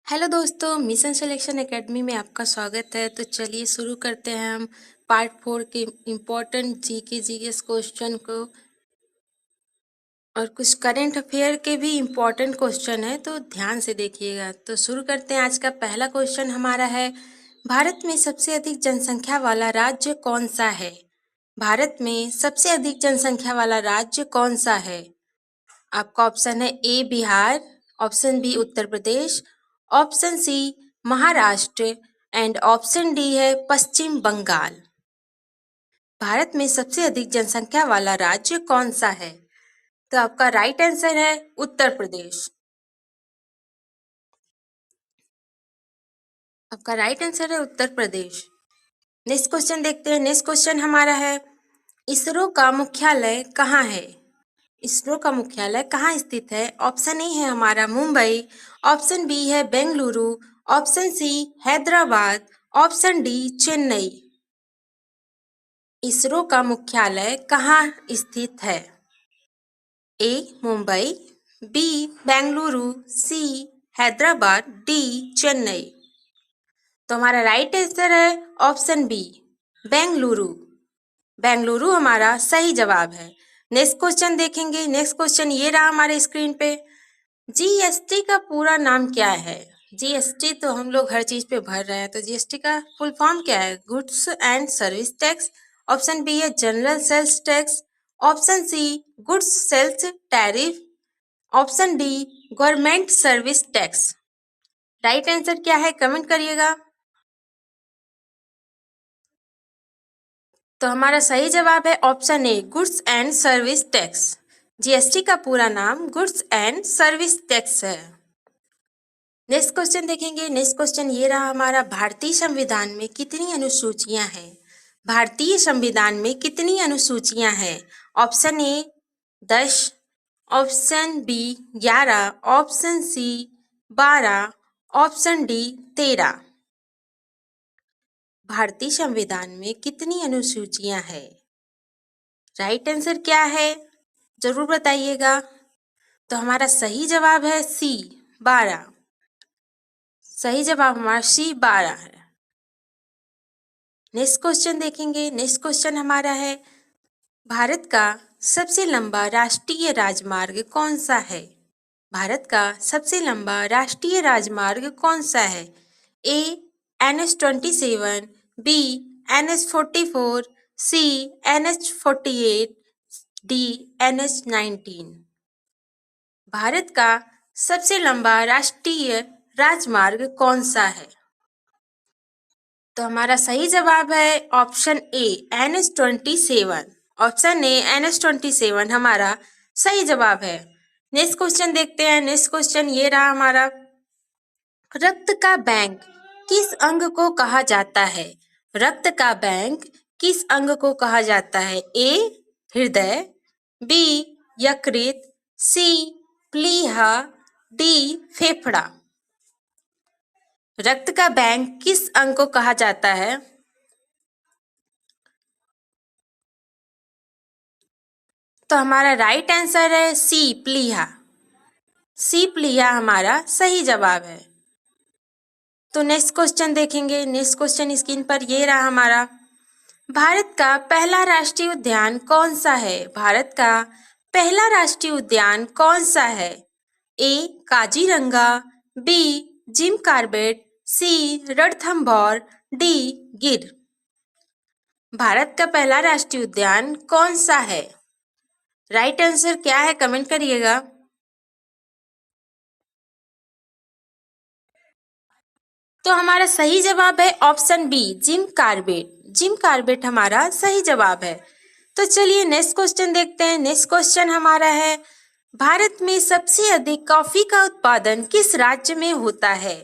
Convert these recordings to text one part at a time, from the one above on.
Hello दोस्तों, mission selection academy में आपका स्वागत है। तो चलिए शुरू करते हैं हम पार्ट 4 के इम्पोर्टेंट जीके क्वेश्चन को। और कुछ करंट अफेयर के भी इम्पोर्टेंट क्वेश्चन है, तो ध्यान से देखिएगा। तो शुरू करते हैं। आज का पहला क्वेश्चन हमारा है, भारत में सबसे अधिक जनसंख्या वाला राज्य कौन सा है? भारत में सबसे अधिक जनसंख्या वाला राज्य कौन सा है? आपका ऑप्शन है A Bihar, option B Uttar Pradesh, option C Maharashtra and option D है पश्चिम बंगाल। भारत में सबसे अधिक जनसंख्या वाला राज्य कौन सा है? तो आपका राइट आंसर है उत्तर प्रदेश। आपका राइट आंसर है उत्तर प्रदेश। नेक्स्ट क्वेश्चन देखते हैं। नेक्स्ट क्वेश्चन हमारा है, इसरो का मुख्यालय कहाँ है? इसरो का मुख्यालय कहाँ स्थित है? ऑप्शन ए है हमारा मुंबई, ऑप्शन बी है Bengaluru, option C Hyderabad, option D Chennai. ISRO का मुख्यालय कहाँ स्थित है? A Mumbai, B Bengaluru, C Hyderabad, D Chennai. तो हमारा राइट आंसर है ऑप्शन बी बेंगलुरु। बेंगलुरु हमारा सही जवाब है। नेक्स्ट क्वेश्चन देखेंगे। नेक्स्ट क्वेश्चन ये रहा हमारे स्क्रीन पे, जीएसटी का पूरा नाम क्या है? जीएसटी तो हम लोग हर चीज पे भर रहे हैं, तो जीएसटी का फुल फॉर्म क्या है? Goods and service tax. Option B है general sales tax, option C goods sales tariff, option D government service tax. Right answer क्या है कमेंट करिएगा। तो हमारा सही जवाब है option A goods and service tax. GST का पूरा नाम गुड्स एंड सर्विस टैक्स है। नेक्स्ट क्वेश्चन देखेंगे। नेक्स्ट क्वेश्चन ये रहा हमारा, भारतीय संविधान में कितनी अनुसूचियां हैं? भारतीय संविधान में कितनी अनुसूचियां हैं? Option A 10, option B 11, option C 12, option D 13। भारतीय संविधान में कितनी अनुसूचियां हैं? राइट आंसर क्या है जरूर बताइएगा। तो हमारा सही जवाब है सी 12। सही जवाब हमारा सी 12 है। नेक्स्ट क्वेश्चन देखेंगे। नेक्स्ट क्वेश्चन हमारा है, भारत का सबसे लंबा राष्ट्रीय राजमार्ग कौन सा है? भारत का सबसे लंबा राष्ट्रीय राजमार्ग कौन सा है? ए NH27, बी NH44, सी NH48, डी NH19। भारत का सबसे लंबा राष्ट्रीय राजमार्ग कौन सा है? तो हमारा सही जवाब है option A NH27। Option A NH27 हमारा सही जवाब है। नेक्स्ट क्वेश्चन देखते हैं। नेक्स्ट क्वेश्चन ये रहा हमारा, रक्त का बैंक किस अंग को कहा जाता है? रक्त का बैंक किस अंग को कहा जाता है? ए हृदय, बी यकृत, सी प्लीहा, डी फेफड़ा। रक्त का बैंक किस अंग को कहा जाता है? तो हमारा राइट आंसर है सी प्लीहा। सी प्लीहा हमारा सही जवाब है। तो नेक्स्ट क्वेश्चन देखेंगे। नेक्स्ट क्वेश्चन स्क्रीन पर ये रहा हमारा, भारत का पहला राष्ट्रीय उद्यान कौन सा है? भारत का पहला राष्ट्रीय उद्यान कौन सा है? ए काजीरंगा, बी जिम कॉर्बेट, सी रणथंभौर, डी गिर। भारत का पहला राष्ट्रीय उद्यान कौन सा है? राइट आंसर क्या है कमेंट करिएगा। तो हमारा सही जवाब है option B Jim Corbett. Jim Corbett हमारा सही जवाब है। तो चलिए नेक्स्ट क्वेश्चन देखते हैं। नेक्स्ट क्वेश्चन हमारा है, भारत में सबसे अधिक कॉफी का उत्पादन किस राज्य में होता है?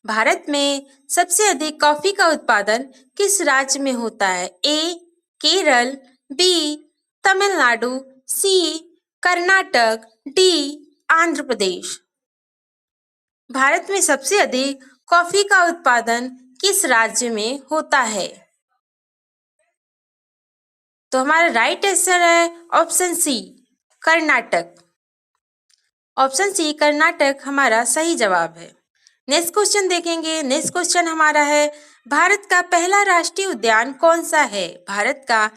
भारत में सबसे अधिक कॉफी का उत्पादन किस राज्य में होता है? ए केरल, बी तमिलनाडु, सी कर्नाटक, डी आंध्र प्रदेश। भारत में सबसे अधिक कॉफी का उत्पादन किस राज्य में होता है? तो हमारा राइट आंसर है option C Karnataka. Option C Karnataka हमारा सही जवाब है। नेक्स्ट क्वेश्चन देखेंगे। नेक्स्ट क्वेश्चन हमारा है, भारत का पहला राष्ट्रीय उद्यान कौन सा है? भारत का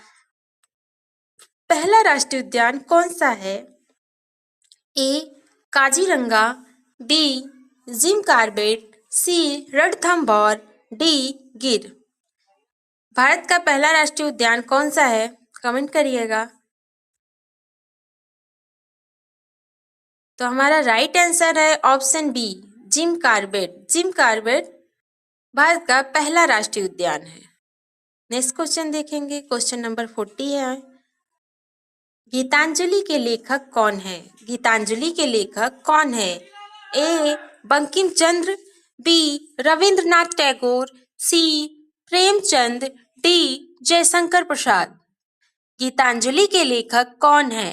पहला राष्ट्रीय उद्यान कौन सा है? ए काजीरंगा, बी जिम कार्बेट, सी रणथंभौर, डी गिर। भारत का पहला राष्ट्रीय उद्यान कौन सा है? कमेंट करिएगा। तो हमारा राइट आंसर है option B Jim Corbett. Jim Corbett Bharat का पहला राष्ट्रीय उद्यान है। नेक्स्ट क्वेश्चन देखेंगे। क्वेश्चन नंबर 40 है, गीतांजलि के लेखक कौन है? गीतांजलि के लेखक कौन है? ए बंकिम चंद्र, बी रविंद्रनाथ टैगोर, सी प्रेमचंद, डी जयशंकर प्रसाद। गीतांजलि के लेखक कौन है?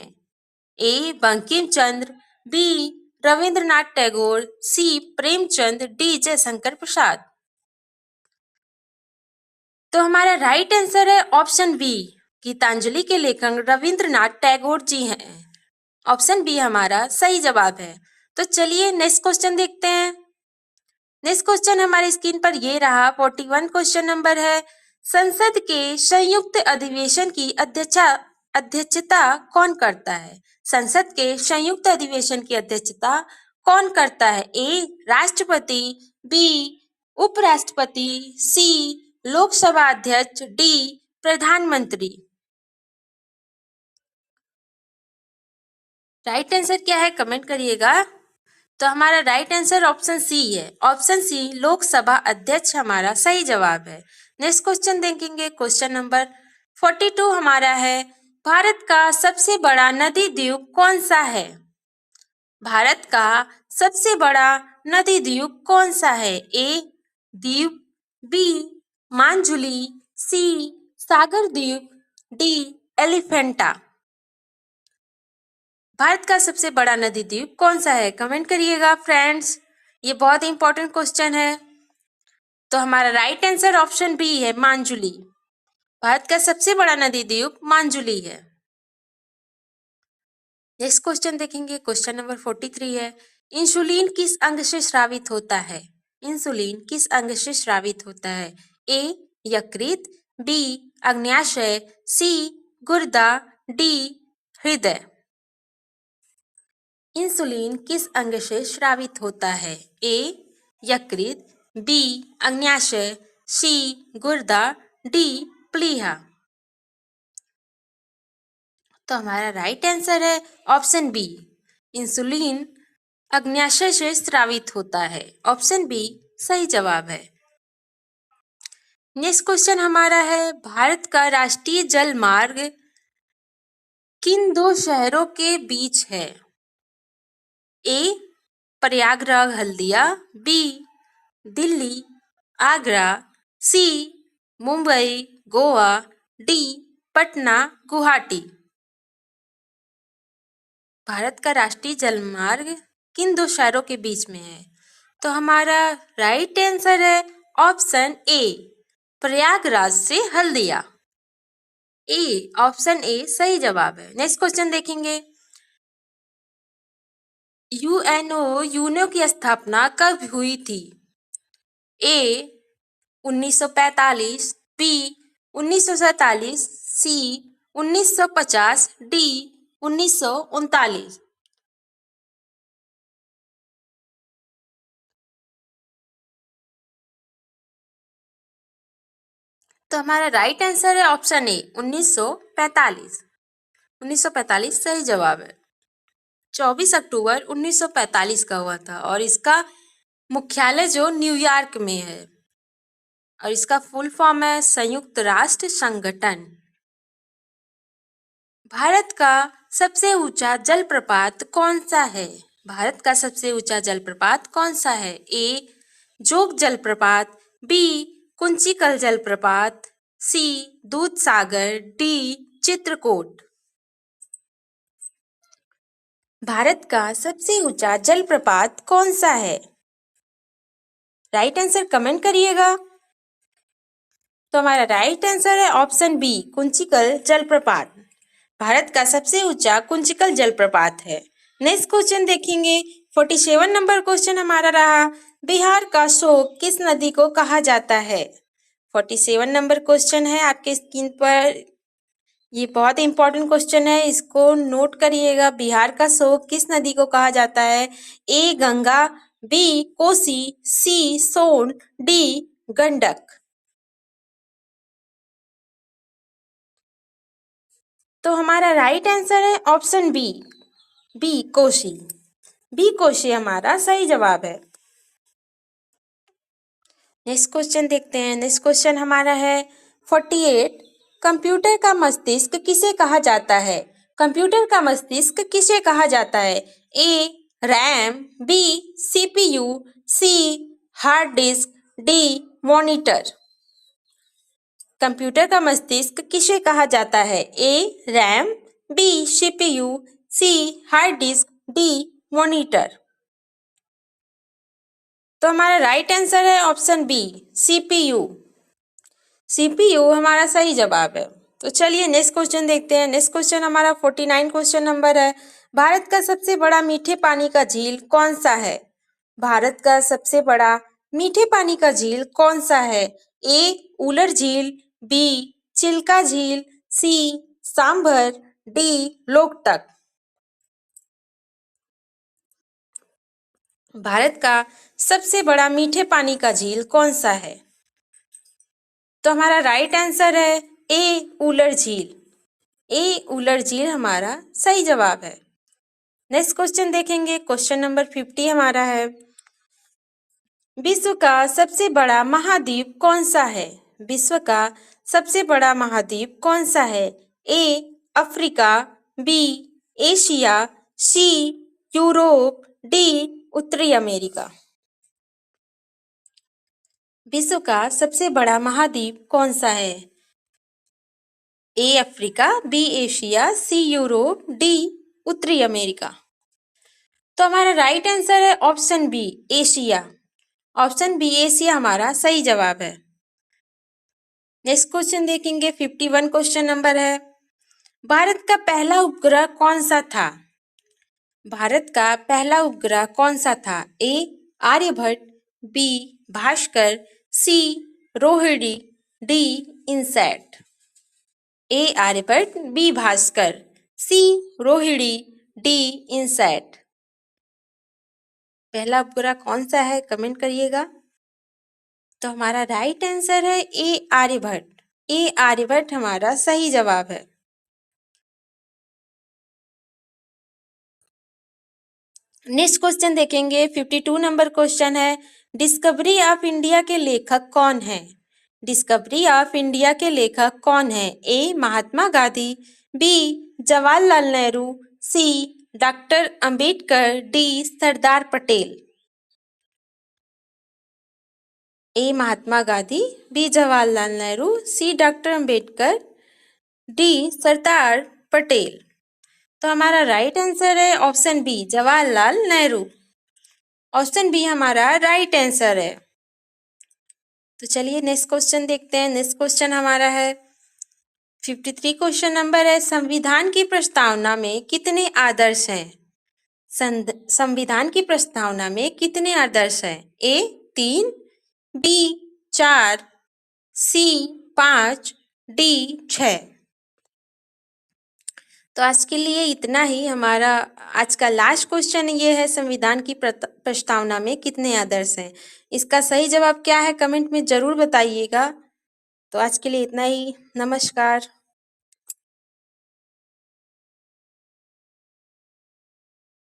ए बंकिम चंद्र, बी रविंद्रनाथ टैगोर, सी प्रेमचंद, डी जयशंकर प्रसाद। तो हमारा राइट आंसर है ऑप्शन बी, गीतांजलि के लेखक रविंद्रनाथ टैगोर जी हैं। ऑप्शन बी हमारा सही जवाब है। तो चलिए नेक्स्ट क्वेश्चन देखते हैं। नेक्स्ट क्वेश्चन हमारे स्क्रीन पर ये रहा, 41 क्वेश्चन नंबर है, संसद के संयुक्त अधिवेशन की अध्यक्षता कौन करता है? संसद के संयुक्त अधिवेशन की अध्यक्षता कौन करता है? ए राष्ट्रपति, बी उपराष्ट्रपति, सी लोकसभा अध्यक्ष, डी प्रधानमंत्री। राइट आंसर क्या है कमेंट करिएगा। तो हमारा राइट आंसर ऑप्शन सी है। ऑप्शन सी लोकसभा अध्यक्ष हमारा सही जवाब है। नेक्स्ट क्वेश्चन देखेंगे। क्वेश्चन नंबर 42 हमारा है, भारत का सबसे बड़ा नदी द्वीप कौन सा है? भारत का सबसे बड़ा नदी द्वीप कौन सा है? ए द्वीप, बी मांजुली, सी सागर द्वीप, डी एलिफेंटा। भारत का सबसे बड़ा नदी द्वीप कौन सा है? कमेंट करिएगा फ्रेंड्स, ये बहुत इंपॉर्टेंट क्वेश्चन है। तो हमारा राइट आंसर ऑप्शन बी है मांजुली। भारत का सबसे बड़ा नदी द्वीप मांजुली है। नेक्स्ट क्वेश्चन देखेंगे। क्वेश्चन नंबर 43 है, इंसुलिन किस अंग से स्रावित होता है? इंसुलिन किस अंग से स्रावित होता है? ए यकृत, बी अग्न्याशय, सी गुर्दा, डी हृदय। इंसुलिन किस अंग से स्रावित होता है? ए यकृत, बी अग्न्याशय, सी गुर्दा, डी प्लीहा। तो हमारा राइट आंसर है ऑप्शन बी, इंसुलिन अग्न्याशय से स्रावित होता है। ऑप्शन बी सही जवाब है। नेक्स्ट क्वेश्चन हमारा है, भारत का राष्ट्रीय जल मार्ग किन दो शहरों के बीच है? ए प्रयागराज हल्दिया, बी दिल्ली आगरा, सी मुंबई गोवा, डी पटना गुवाहाटी। भारत का राष्ट्रीय जलमार्ग किन दो शहरों के बीच में है? तो हमारा राइट आंसर है ऑप्शन ए प्रयागराज से हल्दिया। ए ऑप्शन ए सही जवाब है। नेक्स्ट क्वेश्चन देखेंगे। यूएनओ की स्थापना कब हुई थी? ए 1945, बी 1947, सी 1950, डी 1939। तो हमारा राइट आंसर है ऑप्शन ए 1945। 1945 सही जवाब है। 24 अक्टूबर 1945 का हुआ था और इसका मुख्यालय जो न्यूयॉर्क में है और इसका फुल फॉर्म है संयुक्त राष्ट्र संगठन। भारत का सबसे ऊंचा जलप्रपात कौन सा है? भारत का सबसे ऊंचा जलप्रपात कौन सा है? ए जोग जलप्रपात, बी कुंचिकल जलप्रपात, सी दूधसागर, डी चित्रकूट। भारत का सबसे ऊंचा जलप्रपात कौन सा है? राइट आंसर कमेंट करिएगा। तो हमारा राइट आंसर है ऑप्शन बी कुंचिकल जलप्रपात। भारत का सबसे ऊंचा कुंचिकल जलप्रपात है। नेक्स्ट क्वेश्चन देखेंगे। 47 नंबर क्वेश्चन हमारा रहा, बिहार का शोक किस नदी को कहा जाता है? 47 नंबर क्वेश्चन है आपके स्क्रीन पर। ये बहुत इंपॉर्टेंट क्वेश्चन है, इसको नोट करिएगा। बिहार का शोक किस नदी को कहा जाता है? A Ganga, B Kosi, C Son, D Gandak. तो हमारा राइट आंसर है option B, B Kosi. B Kosi हमारा सही जवाब है। नेक्स्ट क्वेश्चन देखते हैं। नेक्स्ट क्वेश्चन हमारा है 48। कंप्यूटर का मस्तिष्क किसे कहा जाता है? कंप्यूटर का मस्तिष्क किसे कहा जाता है? A RAM, B CPU, C hard disk, D monitor. Computer का मस्तिष्क किसे कहा जाता है? A RAM, B CPU, C hard disk, D monitor. तो हमारा राइट आंसर है ऑप्शन बी, सीपीयू। सीपीयू हमारा सही जवाब है। तो चलिए नेक्स्ट क्वेश्चन देखते हैं। नेक्स्ट क्वेश्चन हमारा 49 क्वेश्चन नंबर है। भारत का सबसे बड़ा मीठे पानी का झील कौन सा है? भारत का सबसे बड़ा मीठे पानी का झील कौन सा है? ए उलर झील, बी चिल्का झील, सी सांभर, डी लोकटक। भारत का सबसे बड़ा मीठे पानी का झील कौन सा है? तो हमारा राइट आंसर है ए उलर झील। ए उलर झील हमारा सही जवाब है। नेक्स्ट क्वेश्चन देखेंगे। क्वेश्चन नंबर 50 हमारा है। विश्व का सबसे बड़ा महाद्वीप कौन सा है? विश्व का सबसे बड़ा महाद्वीप कौन सा है? A Africa, B Asia, C Europe, D उत्तरी अमेरिका। विश्व का सबसे बड़ा महाद्वीप कौन सा है? A Africa, B Asia, C Europe, D उत्तरी अमेरिका। तो हमारा राइट आंसर है option B Asia. Option B Asia हमारा सही जवाब है। नेक्स्ट क्वेश्चन देखेंगे। 51 क्वेश्चन नंबर है। भारत का पहला उपग्रह कौन सा था? भारत का पहला उपग्रह कौन सा था? ए आर्यभट्ट, बी भास्कर, सी रोहिणी, डी इनसैट। ए आर्यभट्ट, बी भास्कर, सी रोहिणी, डी इनसैट। पहला उपग्रह कौन सा है कमेंट करिएगा। तो हमारा राइट आंसर है ए आर्यभट्ट। ए आर्यभट्ट हमारा सही जवाब है। नेक्स्ट क्वेश्चन देखेंगे। 52 नंबर क्वेश्चन है। डिस्कवरी ऑफ इंडिया के लेखक कौन है? डिस्कवरी ऑफ इंडिया के लेखक कौन है? A Mahatma Gandhi, B Jawaharlal Nehru, C doctor Ambedkar, D Sardar Patel. A Mahatma Gandhi, B Jawaharlal Nehru, C doctor Ambedkar, D Sardar Patel. तो हमारा राइट आंसर है option B Jawaharlal Nehru. Option B हमारा राइट आंसर है। तो चलिए नेक्स्ट क्वेश्चन देखते हैं। नेक्स्ट क्वेश्चन हमारा है 53 क्वेश्चन नंबर है। संविधान की प्रस्तावना में कितने आदर्श हैं? संविधान की प्रस्तावना में कितने आदर्श हैं? ए 3, बी 4, सी 5, डी 6। तो आज के लिए इतना ही। हमारा आज का लास्ट क्वेश्चन ये है, संविधान की प्रस्तावना में कितने आदर्श हैं? इसका सही जवाब क्या है कमेंट में जरूर बताइएगा। तो आज के लिए इतना ही। नमस्कार।